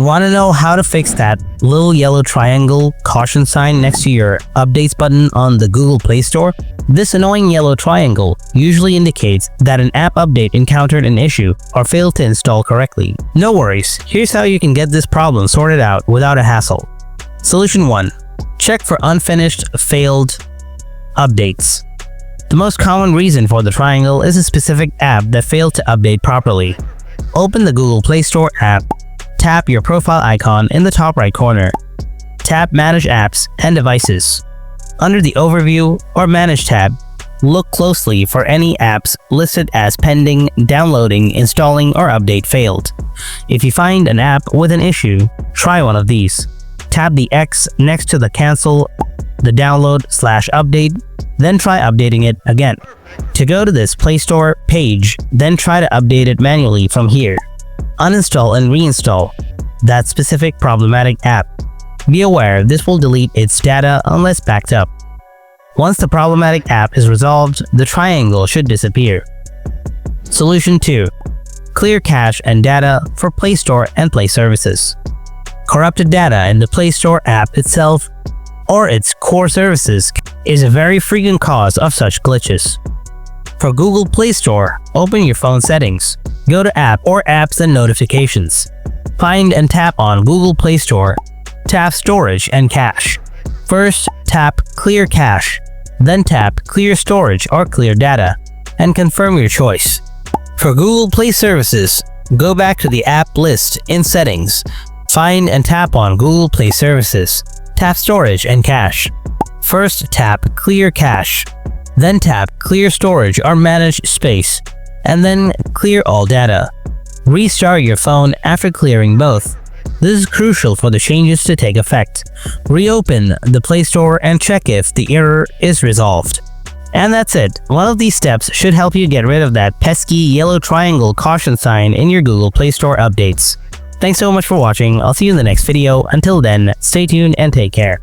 Want to know how to fix that little yellow triangle caution sign next to your updates button on the Google Play Store? This annoying yellow triangle usually indicates that an app update encountered an issue or failed to install correctly. No worries, here's how you can get this problem sorted out without a hassle. Solution 1. Check for unfinished, failed updates. The most common reason for the triangle is a specific app that failed to update properly. Open the Google Play Store app. Tap your profile icon in the top right corner. Tap Manage Apps and Devices. Under the Overview or Manage tab, look closely for any apps listed as pending, downloading, installing, or update failed. If you find an app with an issue, try one of these. Tap the X next to the Cancel the download/update, then try updating it again. To go to this Play Store page, then try to update it manually from here. Uninstall and reinstall that specific problematic app. Be aware this will delete its data unless backed up. Once the problematic app is resolved, the triangle should disappear. Solution 2. Clear cache and data for Play Store and Play services. Corrupted data in the Play Store app itself or its core services is a very frequent cause of such glitches. For Google Play Store, open your phone settings. Go to App or Apps and Notifications. Find and tap on Google Play Store. Tap Storage and Cache. First, tap Clear Cache. Then tap Clear Storage or Clear Data, and confirm your choice. For Google Play Services, go back to the app list in Settings. Find and tap on Google Play Services. Tap Storage and Cache. First, tap Clear Cache. Then tap Clear Storage or Manage Space, and then clear all data. Restart your phone after clearing both. This is crucial for the changes to take effect. Reopen the Play Store and check if the error is resolved. And that's it. One of these steps should help you get rid of that pesky yellow triangle caution sign in your Google Play Store updates. Thanks so much for watching. I'll see you in the next video. Until then, stay tuned and take care.